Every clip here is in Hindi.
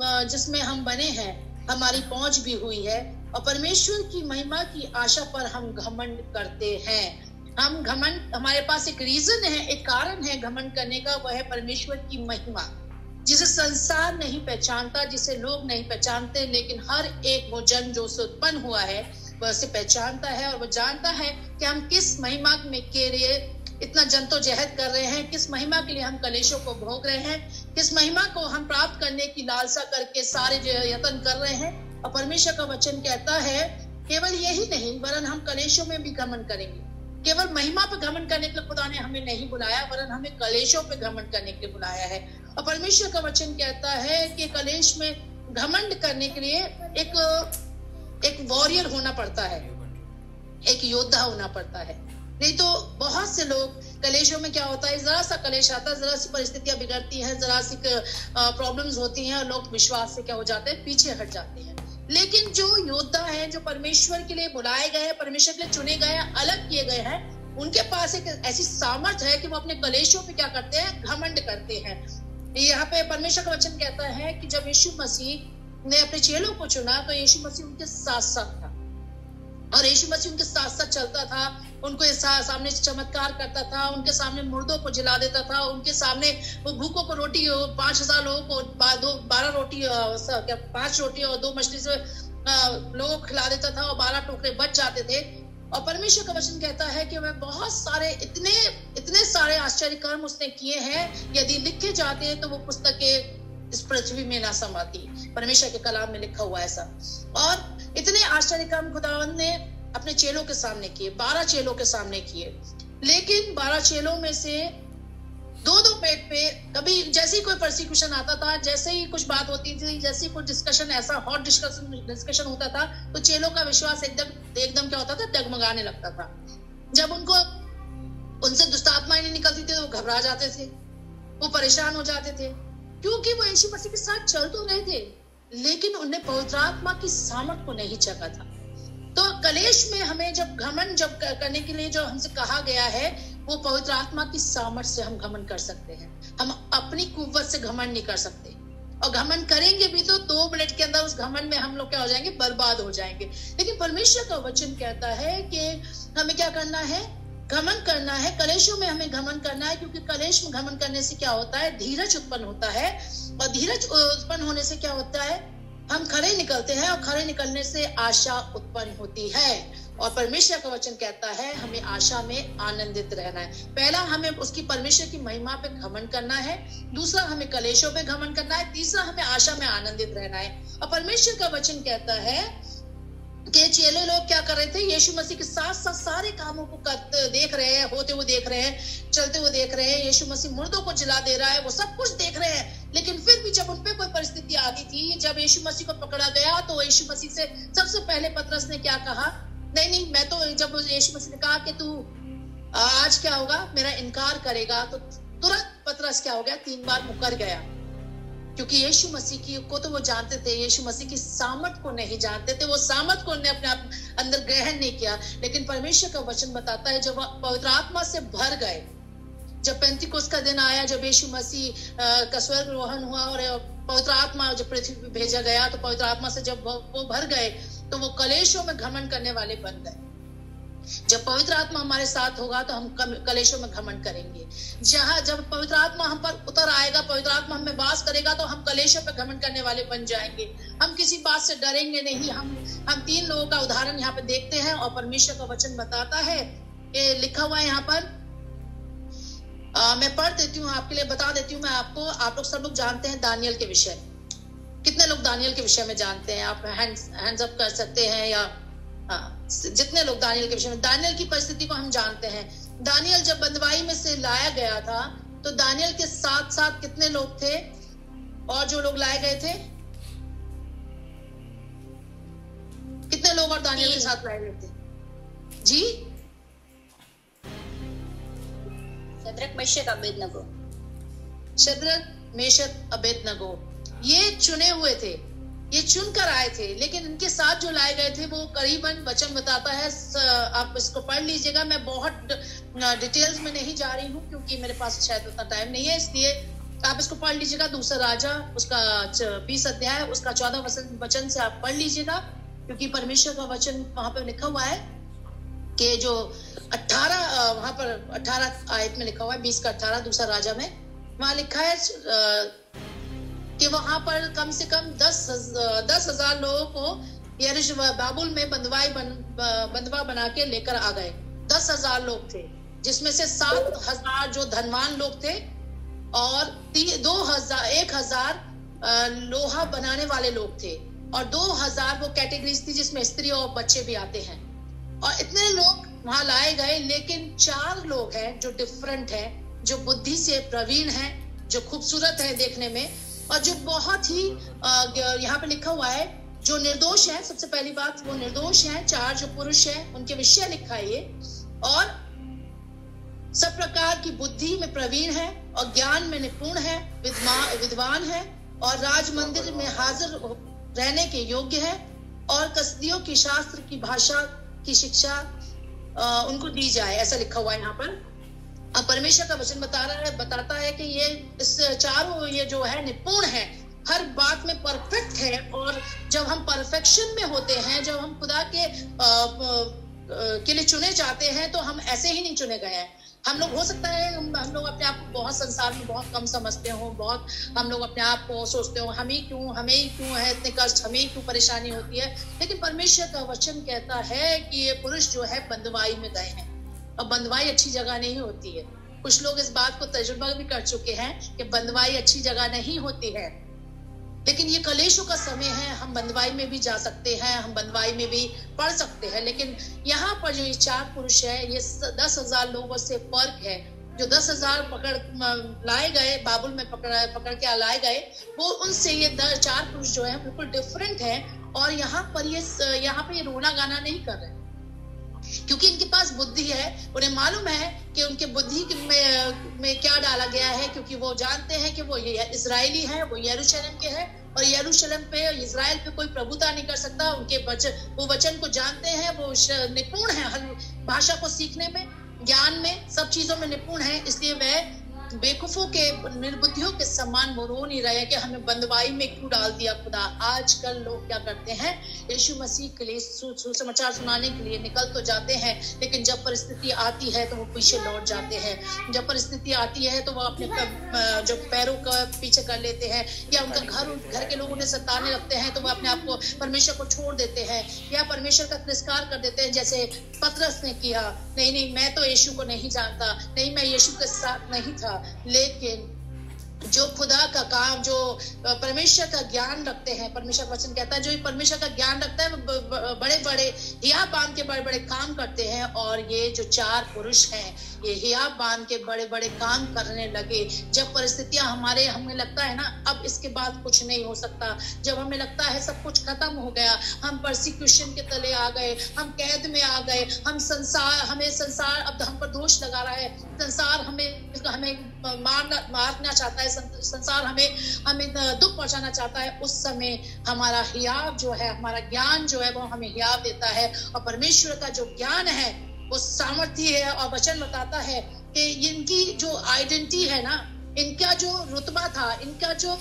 जिसमें हम बने हैं, हमारी पहुंच भी हुई है और परमेश्वर की महिमा की आशा पर हम घमंड करते हैं। हम घमंड, हमारे पास एक रीजन है, एक कारण है घमंड करने का, वह है परमेश्वर की महिमा, जिसे संसार नहीं पहचानता, जिसे लोग नहीं पहचानते, लेकिन हर एक वो जन जो उससे उत्पन्न हुआ है वह उसे पहचानता है और वह जानता है कि हम किस महिमा में के लिए इतना जद्दोजहद कर रहे हैं, किस महिमा के लिए हम कलेशों को भोग रहे हैं, किस महिमा को हम प्राप्त करने की लालसा करके सारे यत्न कर रहे हैं। और परमेश्वर का वचन कहता है केवल यही नहीं, वरन हम कलेशों में भी घमंड करेंगे। केवल महिमा पे घमंड करने के लिए खुदा ने हमें नहीं बुलाया, वरन हमें कलेशों पे घमंड करने के लिए बुलाया है। और परमेश्वर का वचन कहता है कि कलेश में घमंड करने के लिए एक वॉरियर होना पड़ता है, एक योद्धा होना पड़ता है। नहीं तो बहुत से लोग कलेशों में क्या होता है, जरा सा कलेश आता है, जरा सी परिस्थितियां बिगड़ती हैं, जरा सी प्रॉब्लम्स होती हैं और लोग विश्वास से क्या हो जाते हैं, पीछे हट जाते हैं। लेकिन जो योद्धा है, जो परमेश्वर के लिए बुलाए गए हैं, परमेश्वर के लिए चुने गए हैं, अलग किए गए हैं, उनके पास एक ऐसी सामर्थ है कि वो अपने कलेशों पे क्या करते हैं, घमंड करते हैं। यहाँ पे परमेश्वर का वचन कहता है कि जब यीशु मसीह ने अपने चेलों को चुना तो यीशु मसीह उनके साथ साथ था और यीशु मसीह उनके साथ साथ चलता था, उनको सामने चमत्कार करता था, उनके सामने मुर्दों को जिला देता था, उनके सामने वो भूखों को रोटी, 5,000 लोगों को 5 रोटी और 2 मछली से लोगों को खिला देता था और 12 टोकरे बच जाते थे। और परमेश्वर का वचन कहता है कि वह बहुत सारे इतने सारे आश्चर्य कर्म उसने किए हैं, यदि लिखे जाते हैं तो वो पुस्तकें इस पृथ्वी में ना समाती। परमेश्वर के कलाम में लिखा हुआ ऐसा। और इतने आश्चर्य कर्म खुदावंद ने अपने चेलों के सामने किए, 12 चेलों के सामने किए। लेकिन 12 चेलों में से 2-2 पेट पे, कभी जैसे ही कोई प्रोसिक्यूशन आता था, जैसे ही कुछ बात होती थी, जैसे ही कुछ डिस्कशन, ऐसा हॉट डिस्कशन होता था, तो चेलों का विश्वास एकदम क्या होता था, डगमगाने लगता था। जब उनसे दुष्ट आत्माएं नहीं निकलती थी तो वो घबरा जाते थे, वो परेशान हो जाते थे, क्योंकि वो यीशु मसीह के साथ चल तो रहे थे लेकिन उन्हें पवित्र आत्मा की सामर्थ को नहीं चखा था। तो कलेश में हमें जब घमंड करने के लिए जो हमसे कहा गया है, वो पवित्र आत्मा की सामर्थ से हम घमंड कर सकते हैं। हम अपनी कुव्वत से घमंड नहीं कर सकते, और घमंड करेंगे भी तो 2 मिनट के अंदर उस घमंड में हम लोग क्या हो जाएंगे, बर्बाद हो जाएंगे। लेकिन परमेश्वर का वचन कहता है कि हमें क्या करना है, घमंड करना है। कलेशों में हमें घमंड करना है, क्योंकि कलेश में घमंड करने से क्या होता है, धीरज उत्पन्न होता है, और धीरज उत्पन्न होने से क्या होता है, हम खड़े निकलते हैं, और खड़े निकलने से आशा उत्पन्न होती है। और परमेश्वर का वचन कहता है हमें आशा में आनंदित रहना है। पहला, हमें उसकी परमेश्वर की महिमा पे घमंड करना है। दूसरा, हमें कलेशों पे घमंड करना है। तीसरा, हमें आशा में आनंदित रहना है। और परमेश्वर का वचन कहता है कि चेले लोग क्या कर रहे थे, यीशु मसीह के साथ साथ सारे कामों को देख रहे हैं, होते हुए देख रहे हैं, चलते हुए देख रहे हैं। यीशु मसीह मुर्दों को जिला दे रहा है, वो सब कुछ देख रहे हैं। लेकिन फिर भी जब उनपे कोई परिस्थिति आ गई थी, जब यीशु मसीह को पकड़ा गया, तो यीशु मसीह से सबसे पहले पतरस ने क्या कहा, नहीं, मैं तो, जब यीशु मसीह ने कहा कि तू आज क्या होगा, मेरा इनकार करेगा, तो तुरंत पतरस क्या हो गया, 3 बार मुकर गया। क्योंकि यीशु मसीह को तो वो जानते थे, यीशु मसीह की सामर्थ को नहीं जानते थे, वो सामर्थ को उन्हें अपने आप अंदर ग्रहण नहीं किया। लेकिन परमेश्वर का वचन बताता है जब वह पवित्र आत्मा से भर गए, जब पेंतीकोस्त का दिन आया, जब यीशु मसीह का स्वर्गारोहण हुआ और पवित्र आत्मा जब पृथ्वी पर भेजा गया, तो पवित्र आत्मा से जब वो भर गए तो वो कलेशों में घमंड करने वाले बन गए। जब पवित्र आत्मा हमारे साथ होगा तो हम कलेशों में घमंड करेंगे। जब पवित्र आत्मा हम पर उतर आएगा, पवित्र आत्मा हमें वास करेगा, तो हम कलेशों पे घमंड करने वाले बन जाएंगे। हम किसी बात से डरेंगे नहीं। हम 3 लोगों का उदाहरण यहाँ पे देखते हैं, और परमेश्वर का वचन बताता है, ये लिखा हुआ है यहाँ पर, मैं पढ़ देती हूँ, आपके लिए बता देती हूँ मैं आपको। आप लोग सब लोग जानते हैं दानियल के विषय। कितने लोग दानियल के विषय में जानते हैं? आप हैंड्स अप कर सकते हैं, या जितने लोग दानियल के विषय में, दानियल की परिस्थिति को हम जानते हैं। दानियल जब बंदवाई में से लाया गया था, तो दानियल के साथ साथ कितने लोग थे, और जो लोग लाए गए थे, कितने लोग और दानियल के साथ लाए गए थे जी? Shadrach, Meshach, Abednego. Shadrach, Meshach, Abednego ये चुने हुए थे, ये चुनकर आए थे। लेकिन इनके साथ जो लाए गए थे वो करीबन, वचन बताता है, आप इसको पढ़ लीजिएगा, मैं बहुत डिटेल्स में नहीं जा रही हूँ क्योंकि मेरे पास शायद उतना टाइम नहीं है, इसलिए आप इसको पढ़ लीजिएगा, दूसरा राजा उसका 20 अध्याय उसका 14 वचन से आप पढ़ लीजिएगा, क्योंकि परमेश्वर का वचन वहां पर लिखा हुआ है कि जो 18 वहां पर 18 आयत में लिखा हुआ है, 20 का 18 दूसरा राजा में वहां लिखा है कि वहां पर कम से कम 10,000 लोगों को बाबुल में बंधवा बना के लेकर आ गए। 10,000 लोग थे, जिसमें से 7,000 जो धनवान लोग थे और 1,000 लोहा बनाने वाले लोग थे, और 2,000 वो कैटेगरीज थी जिसमें स्त्री और बच्चे भी आते हैं। और इतने लोग वहां लाए गए, लेकिन 4 लोग हैं जो डिफरेंट हैं, जो बुद्धि से प्रवीण हैं, जो खूबसूरत है देखने में, और जो बहुत ही यहाँ पे लिखा हुआ है जो निर्दोष है। सबसे पहली बात, वो निर्दोष हैं। 4 जो पुरुष हैं उनके विषय लिखा है ये, और सब प्रकार की बुद्धि में प्रवीण है और ज्ञान में निपुण है, विद्वान है और राज मंदिर में हाजिर रहने के योग्य है, और कसदियों की शास्त्र की भाषा की शिक्षा उनको दी जाए, ऐसा लिखा हुआ है यहाँ पर। अब परमेश्वर का वचन बताता है कि ये इस चारों ये जो है निपुण है, हर बात में परफेक्ट है। और जब हम परफेक्शन में होते हैं, जब हम खुदा के लिए चुने जाते हैं, तो हम ऐसे ही नहीं चुने गए हैं। हम लोग हो सकता है हम लोग अपने आप को बहुत संसार में बहुत कम समझते हो, बहुत हम लोग अपने आप को सोचते हो हमें ही क्यों है इतने कष्ट, हमें ही क्यों परेशानी होती है। लेकिन परमेश्वर का वचन कहता है कि ये पुरुष जो है बंधुआई में गए हैं, और बंधुआई अच्छी जगह नहीं होती है। कुछ लोग इस बात को तजुर्बा भी कर चुके हैं कि बंधुआई अच्छी जगह नहीं होती है, लेकिन ये कलेशों का समय है। हम बंधुआई में भी जा सकते हैं, हम बंधुआई में भी पढ़ सकते हैं, लेकिन यहाँ पर जो ये 4 पुरुष है, ये 10,000 लोगों से फर्क है। जो 10,000 पकड़ लाए गए, बाबुल में पकड़ के लाए गए, वो उनसे ये 4 पुरुष जो है बिल्कुल डिफरेंट है। और यहाँ पे ये रोना गाना नहीं कर रहे, क्योंकि इनके पास बुद्धि है। उन्हें मालूम है कि उनके बुद्धि में क्या डाला गया है, क्योंकि वो जानते हैं कि वो इजरायली है, वो यरूशलेम के हैं, और यरूशलेम पे, इजराइल पे कोई प्रभुता नहीं कर सकता। वो वचन को जानते हैं, वो निपुण है, हर भाषा को सीखने में, ज्ञान में, सब चीजों में निपुण है। इसलिए वह बेवकूफों के, निर्बुद्धियों के समान वो रो नहीं रहे कि हमें बंधुआई में क्यों डाल दिया खुदा। आजकल लोग क्या करते हैं, यीशु मसीह के लिए सुसमाचार सुनाने के लिए निकल तो जाते हैं, लेकिन जब परिस्थिति आती है तो वो पीछे लौट जाते हैं। जब परिस्थिति आती है तो वो अपने जो पैरों का पीछे कर लेते हैं, या उनका घर के लोग उन्हें सताने लगते हैं तो वो अपने आप को परमेश्वर को छोड़ देते हैं, या परमेश्वर का तिरस्कार कर देते हैं, जैसे पतरस ने किया। नहीं, मैं तो यीशु को नहीं जानता, नहीं, मैं यीशु के साथ नहीं था। लेकिन जो खुदा का काम, जो परमेश्वर का ज्ञान रखते हैं, परमेश्वर वचन कहता है जो परमेश्वर का ज्ञान रखता है वो बड़े बड़े हियाब बांध के बड़े बड़े काम करते हैं। और ये जो 4 पुरुष हैं, ये हियाब बांध के बड़े बड़े काम करने लगे। जब परिस्थितियां हमें लगता है ना अब इसके बाद कुछ नहीं हो सकता, जब हमें लगता है सब कुछ खत्म हो गया, हम परसिक्यूशन के तले आ गए, हम कैद में आ गए, हमें संसार अब हम पर दोष लगा रहा है, संसार हमें मारना चाहता है, संसार हमें दुख पहुंचाना चाहता है, उस समय हमारा हियाव जो है, हमारा ज्ञान जो है वो हमें हियाव देता है। और परमेश्वर का जो ज्ञान है वो सामर्थ्य है। और वचन बताता है कि इनकी जो आइडेंटिटी है ना, इनका जो रुतबा था, इनका जो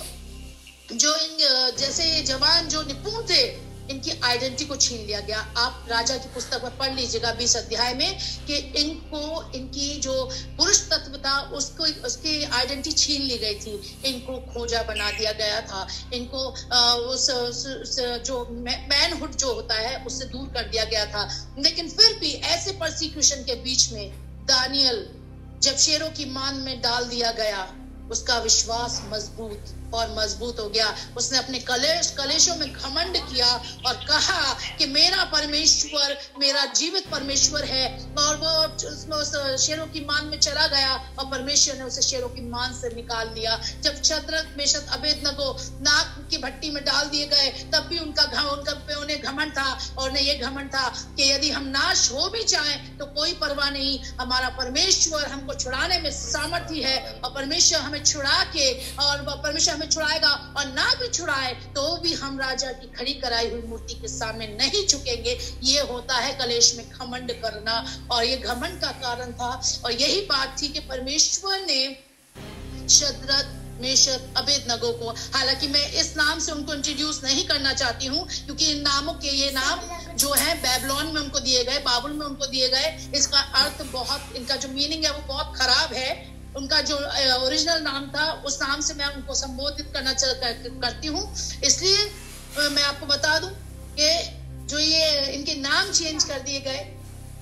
जैसे जवान जो निपुण थे, इनकी आइडेंटिटी को छीन लिया गया। आप राजा की पुस्तक में पढ़ लीजिएगा 20 अध्याय में कि इनकी जो पुरुष तत्व था उसकी आइडेंटिटी छीन ली गई थी, इनको खोजा बना दिया गया था, इनको जो मैनहुड जो होता है उससे दूर कर दिया गया था। लेकिन फिर भी ऐसे परसिक्यूशन के बीच में दानियल जब शेरों की मान में डाल दिया गया, उसका विश्वास मजबूत हो गया। उसने अपने कलेशों में घमंड किया और कहा कि मेरा परमेश्वर, मेरा जीवित परमेश्वर है। और वो शेरों की मान में चला गया और परमेश्वर ने उसे शेरों की मान से निकाल दिया। जब शद्रक मेशक अबेदनगो नाक की भट्टी में डाल दिए गए, तब भी उन्हें घमंड था, और ये घमंड था कि यदि हम नाश हो भी जाएं तो कोई परवाह नहीं, हमारा परमेश्वर हमको छुड़ाने में सामर्थ्य है, और परमेश्वर हमें छुड़ा के, और परमेश्वर हमें छुड़ाएगा, और ना भी छुड़ाए तो भी हम राजा की खड़ी कराई हुई मूर्ति के सामने नहीं झुकेंगे। ये होता है कलेश में घमंड करना, और ये घमंड का कारण था। और यही बात थी कि परमेश्वर ने शद्रक मेशक अबेदनगो को। हालांकि मैं इस नाम से उनको इंट्रोड्यूस नहीं करना चाहती हूँ, क्योंकि इन नामों के ये नाम जो है बेबीलोन में उनको दिए गए, बाबुल में उनको दिए गए। इसका अर्थ बहुत, इनका जो मीनिंग है वो बहुत खराब है। उनका जो ओरिजिनल नाम था उस नाम से मैं उनको संबोधित करना करती हूँ। इसलिए मैं आपको बता दूं कि जो ये इनके नाम चेंज कर दिए गए,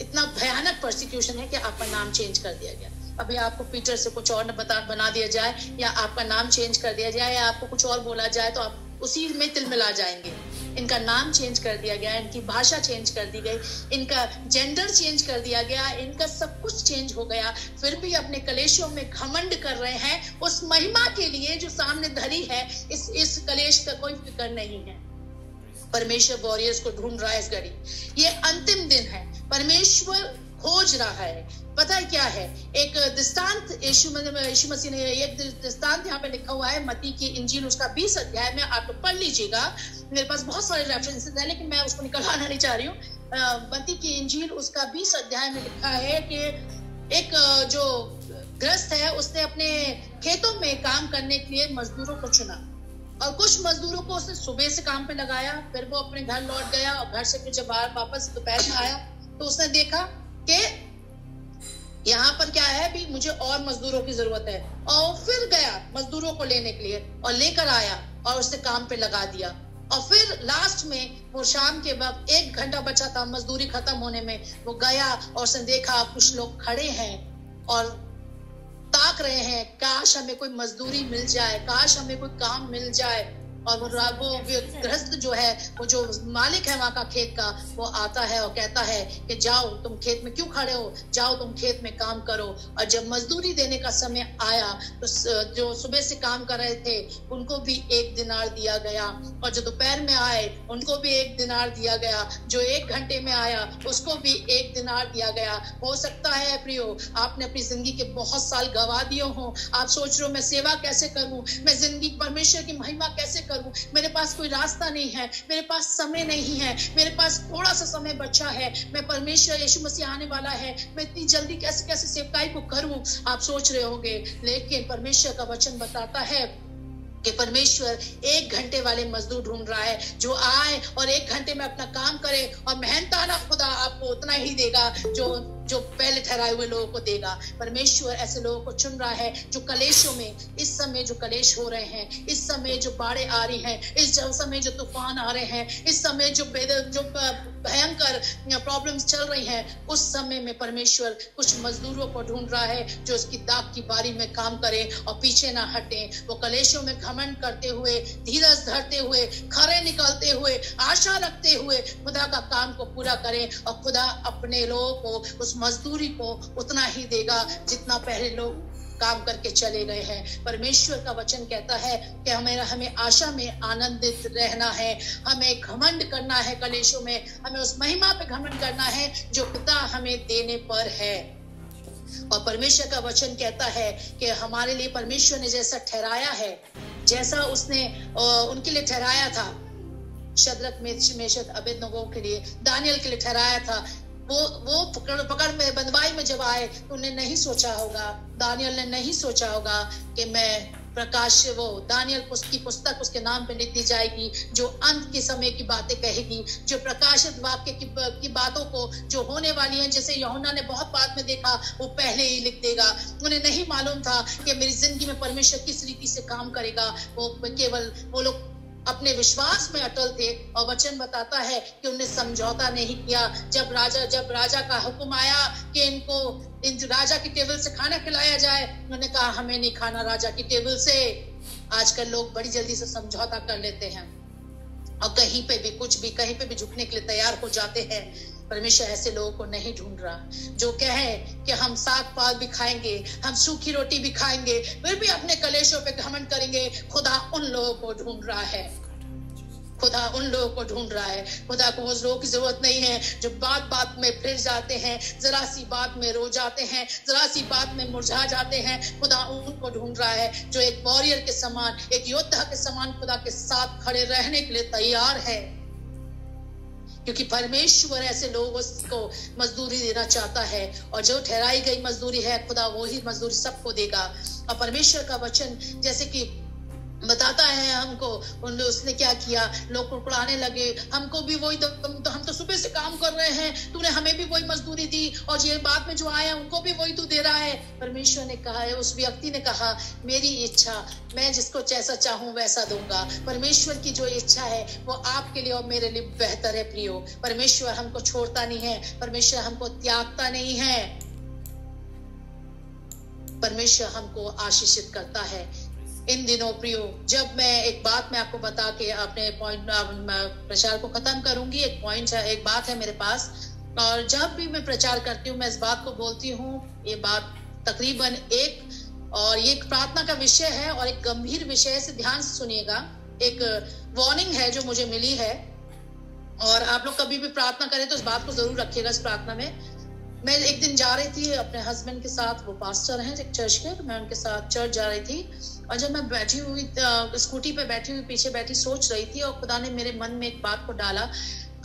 इतना भयानक प्रोसिक्यूशन है कि आपका नाम चेंज कर दिया गया। अभी आपको पीटर से कुछ और बना दिया जाए, या आपका नाम चेंज कर दिया जाए, या आपको कुछ और बोला जाए तो आप उसी में तिलमिला जाएंगे। इनका नाम चेंज कर दिया गया, इनकी भाषा चेंज कर दी गई, इनका जेंडर चेंज कर दिया गया, इनका सब कुछ चेंज हो गया। फिर भी अपने कलेशों में घमंड कर रहे हैं उस महिमा के लिए जो सामने धरी है। इस कलेश का कोई फिक्र नहीं है। परमेश्वर वॉरियर्स को ढूंढ रहा है इस घड़ी। ये अंतिम दिन है, परमेश्वर खोज रहा है। पता है क्या है, एक दृष्टांत यीशु मसीह ने एक दृष्टांत यहाँ पे लिखा हुआ है, मत्ती की इंजील उसका 20 अध्याय में, आप लोग पढ़ लीजिएगा। मेरे पास बहुत सारे रेफरेंसेस हैं लेकिन मैं उसको निकलवाना नहीं चाह रही हूँ। मत्ती की इंजील उसका 20 अध्याय में लिखा है कि एक जो गृहस्थ है उसने अपने खेतों में काम करने के लिए मजदूरों को चुना, और कुछ मजदूरों को उसने सुबह से काम पे लगाया। फिर वो अपने घर लौट गया, और घर से फिर जब वापस दोपहर में आया तो उसने देखा कि यहाँ पर क्या है, भी मुझे और मजदूरों की जरूरत है। और फिर गया मजदूरों को लेने के लिए और लेकर आया और उसने काम पे लगा दिया। और फिर लास्ट में वो शाम के वक्त 1 घंटा बचा था मजदूरी खत्म होने में, वो गया और उसने देखा कुछ लोग खड़े हैं और ताक रहे हैं, काश हमें कोई मजदूरी मिल जाए, काश हमें कोई काम मिल जाए। और वो गृहस्थ जो है, वो जो मालिक है वहां का खेत का, वो आता है और कहता है कि जाओ, तुम खेत में क्यों खड़े हो, जाओ तुम खेत में काम करो। और जब मजदूरी देने का समय आया तो जो सुबह से काम कर रहे थे उनको भी 1 दिनार दिया गया, और जो दोपहर में आए उनको भी 1 दिनार दिया गया, जो 1 घंटे में आया उसको भी 1 दिनार दिया गया। हो सकता है प्रियो, आपने अपनी जिंदगी के बहुत साल गवा दिए हो, आप सोच रहे हो मैं सेवा कैसे करूं, मैं जिंदगी परमेश्वर की महिमा कैसे करूं, मेरे पास कोई रास्ता नहीं है, मेरे पास समय नहीं है, मेरे पास थोड़ा सा समय बचा है, मैं परमेश्वर यीशु मसीह आने वाला है, मैं इतनी जल्दी कैसे कैसे सेवकाई को करूं, आप सोच रहे होंगे। लेकिन परमेश्वर का वचन बताता है कि परमेश्वर 1 घंटे वाले मजदूर ढूंढ रहा है, जो आए और 1 घंटे में अपना काम करे, और मेहनताना खुदा आपको उतना ही देगा जो पहले ठहराए हुए लोगों को देगा। परमेश्वर ऐसे लोगों को चुन रहा है जो कलेशों में, इस समय जो कलेश हो रहे हैं, इस समय जो बाढ़ें आ रही हैं, इस समय जो तूफान आ रहे हैं, इस समय जो भयंकर प्रॉब्लम्स चल रही हैं, उस समय में परमेश्वर कुछ मजदूरों को ढूंढ रहा है जो उसकी दाग की बारी में काम करें और पीछे ना हटें। वो कलेशों में घमंड करते हुए, धीरज धरते हुए, खरे निकलते हुए, आशा रखते हुए खुदा का काम को पूरा करें, और खुदा अपने लोगों को, उस मजदूरी को उतना ही देगा जितना पहले लोग काम करके चले गए हैं। परमेश्वर का वचन कहता है कि हमें आशा में आनंदित रहना है, हमें घमंड करना है कलेशों में, हमें उस महिमा पे घमंड करना है जो पिता हमें देने पर है। और परमेश्वर का वचन कहता है कि हमारे लिए परमेश्वर ने जैसा ठहराया है, जैसा उसने उनके लिए ठहराया था, शद्रक मेशक अबेदनगो के लिए, दानियल के लिए ठहराया था, वो पकड़ में बंदवाई में जब आए तो उन्हें नहीं सोचा होगा, दानियल ने नहीं सोचा होगा कि मैं प्रकाश, वो दानियल की पुस्तक उसके नाम पे लिख दी जाएगी जो अंत के समय की बातें कहेगी, जो प्रकाशित वाक्य की बातों को जो होने वाली हैं, जैसे यूहन्ना ने बहुत बाद में देखा, वो पहले ही लिख देगा। उन्हें नहीं मालूम था कि मेरी जिंदगी में परमेश्वर किस रीति से काम करेगा। वो केवल वो लोग अपने विश्वास में अटल थे, और वचन बताता है कि उन्हें समझौता नहीं किया। जब राजा का हुक्म आया कि इन राजा की टेबल से खाना खिलाया जाए, उन्होंने कहा हमें नहीं खाना राजा की टेबल से। आजकल लोग बड़ी जल्दी से समझौता कर लेते हैं और कहीं पे भी झुकने के लिए तैयार हो जाते हैं। परमेश्वर ऐसे लोगों को नहीं ढूंढ रहा जो कहे कि हम साग पात भी खाएंगे, हम सूखी रोटी भी खाएंगे, फिर भी अपने कलेशों पे घमंड करेंगे। खुदा उन लोगों को ढूंढ रहा है, खुदा उन लोगों को ढूंढ रहा है। खुदा को उस लोगों की जरूरत नहीं है जो बात में फिर जाते हैं, जरा सी बात में रो जाते हैं, जरा सी बात में मुरझा जाते हैं। खुदा उनको ढूंढ रहा है जो एक वॉरियर के समान, एक योद्धा के समान खुदा के साथ खड़े रहने के लिए तैयार है, क्योंकि परमेश्वर ऐसे लोगों को मजदूरी देना चाहता है। और जो ठहराई गई मजदूरी है, खुदा वही मजदूरी सबको देगा। और परमेश्वर का वचन जैसे कि बताता है हमको, उसने क्या किया, लोग कुड़कुड़ाने लगे, हमको भी वही तो हम तो सुबह से काम कर रहे हैं, तूने हमें भी वही मजदूरी दी और ये बाद में जो आए उनको भी वही तू दे रहा है। परमेश्वर ने कहा है, उस व्यक्ति ने कहा, मेरी इच्छा, मैं जिसको जैसा चाहूं वैसा दूंगा। परमेश्वर की जो इच्छा है वो आपके लिए और मेरे लिए बेहतर है प्रियो। परमेश्वर हमको छोड़ता नहीं है, परमेश्वर हमको त्यागता नहीं है, परमेश्वर हमको आशीषित करता है। इन दिनों प्रियो, जब मैं एक बात मैं आपको बता के अपने पॉइंट प्रचार को खत्म करूंगी, एक पॉइंट है, एक बात है मेरे पास, और जब भी मैं प्रचार करती हूँ मैं इस बात को बोलती हूँ, ये बात तकरीबन और ये एक प्रार्थना का विषय है और एक गंभीर विषय है, से ध्यान से सुनिएगा। एक वार्निंग है जो मुझे मिली है, और आप लोग कभी भी प्रार्थना करें तो इस बात को जरूर रखिएगा इस प्रार्थना में। मैं एक दिन जा रही थी अपने हस्बैंड के साथ, वो पास्टर हैं एक चर्च के, मैं उनके साथ चर्च जा रही थी, और जब मैं बैठी हुई स्कूटी पे बैठी हुई पीछे बैठी सोच रही थी, और खुदा ने मेरे मन में एक बात को डाला,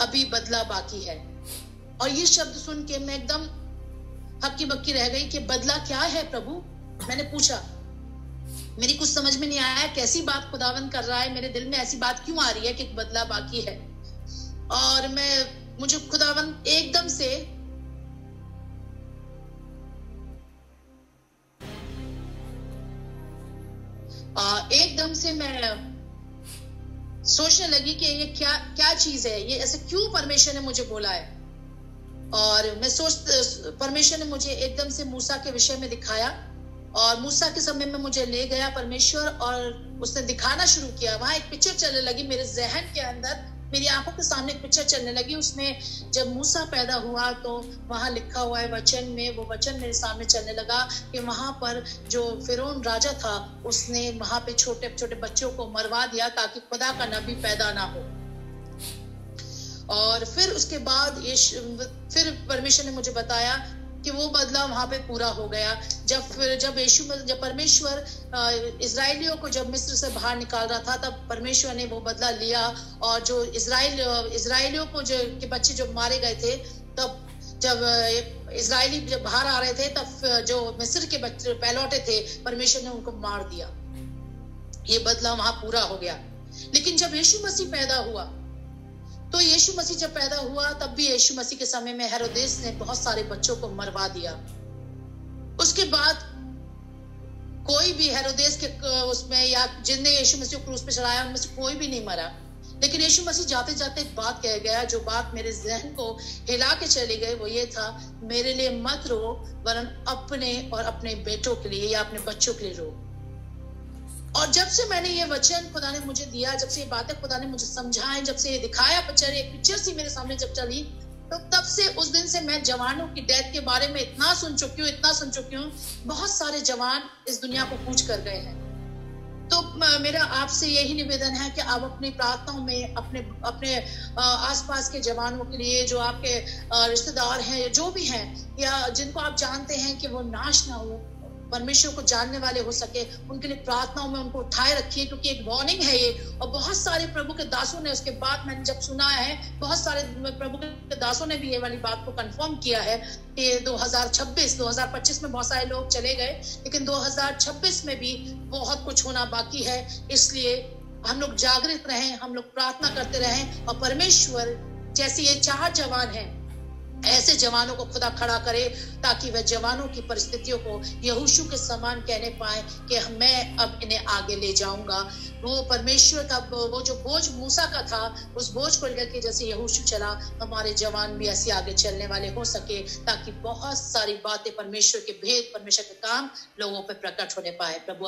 अभी बदला बाकी है। और ये शब्द सुन के मैं एकदम हक्की बक्की रह गई कि बदला क्या है प्रभु। मैंने पूछा, मेरी कुछ समझ में नहीं आया कैसी बात खुदावंद कर रहा है, मेरे दिल में ऐसी बात क्यों आ रही है कि बदला बाकी है। और मुझे खुदावंद एकदम से मैं सोचने लगी कि ये क्या चीज है, ये ऐसे क्यों परमेश्वर ने मुझे बोला है। और मैं परमेश्वर ने मुझे एकदम से मूसा के विषय में दिखाया, और मूसा के समय में मुझे ले गया परमेश्वर, और उसने दिखाना शुरू किया। वहां एक पिक्चर चलने लगी मेरे जहन के अंदर, मेरी आंखों के सामने एक पिक्चर चलने लगी। उसमें जब मूसा पैदा हुआ तो वहां लिखा हुआ है वचन में, वो वचन मेरे सामने चलने लगा कि वहां पर जो फिरौन राजा था उसने वहां पे छोटे छोटे बच्चों को मरवा दिया ताकि खुदा का नबी पैदा ना हो। और फिर उसके बाद फिर परमेश्वर ने मुझे बताया कि वो बदला वहां पे पूरा हो गया। जब परमेश्वर इजराइलियों को जब मिस्र से बाहर निकाल रहा था, तब परमेश्वर ने वो बदला लिया। और जो इजराइलियों को के बच्चे जो मारे गए थे, तब जब इजराइली जब बाहर आ रहे थे, तब जो मिस्र के बच्चे पहलौटे थे, परमेश्वर ने उनको मार दिया। ये बदला वहां पूरा हो गया। लेकिन जब यीशु मसीह पैदा हुआ, तो यीशु मसीह जब पैदा हुआ, तब भी यीशु मसीह के समय में हेरोदेस ने बहुत सारे बच्चों को मरवा दिया। उसके बाद कोई भी हेरोदेस के उसमें या जिनने यीशु मसीह को क्रूस पे चढ़ाया उनमें से कोई भी नहीं मरा। लेकिन यीशु मसीह जाते जाते एक बात कह गया, जो बात मेरे जहन को हिला के चली गई, वो ये था, मेरे लिए मत रो, वरन अपने और अपने बेटों के लिए या अपने बच्चों के लिए रो। और जब से मैंने ये वचन खुदा ने मुझे दिया, जब से ये बातें खुदा ने मुझे समझाएं, जब से ये दिखाया पिक्चर सी मेरे सामने जब चली, तो तब से उस दिन से मैं जवानों की डेथ के बारे में इतना सुन चुकी हूँ। बहुत सारे जवान इस दुनिया को कूच कर गए हैं। तो मेरा आपसे यही निवेदन है कि आप अपनी प्रार्थनाओं में अपने आसपास के जवानों के लिए, जो आपके रिश्तेदार हैं, जो भी हैं, या जिनको आप जानते हैं कि वो नाश ना हो, परमेश्वर को जानने वाले हो सके, उनके लिए प्रार्थनाओं में उनको उठाए रखिए, क्योंकि एक वार्निंग है ये। और बहुत सारे प्रभु के दासों ने, उसके बाद मैंने जब सुना है, बहुत सारे प्रभु के दासों ने भी ये वाली बात को कंफर्म किया है कि 2025 में बहुत सारे लोग चले गए, लेकिन 2026 में भी बहुत कुछ होना बाकी है। इसलिए हम लोग जागृत रहें, हम लोग प्रार्थना करते रहें, और परमेश्वर जैसे ये 4 जवान हैं, ऐसे जवानों को खुदा खड़ा करे, ताकि वह जवानों की परिस्थितियों को यहोशू के समान कहने पाए कि मैं अब इन्हें आगे ले जाऊंगा। वो परमेश्वर का वो जो बोझ मूसा का था, उस बोझ को लेकर के जैसे यहोशू चला, हमारे जवान भी ऐसे आगे चलने वाले हो सके, ताकि बहुत सारी बातें, परमेश्वर के भेद, परमेश्वर के काम लोगों पर प्रकट होने पाए। प्रभु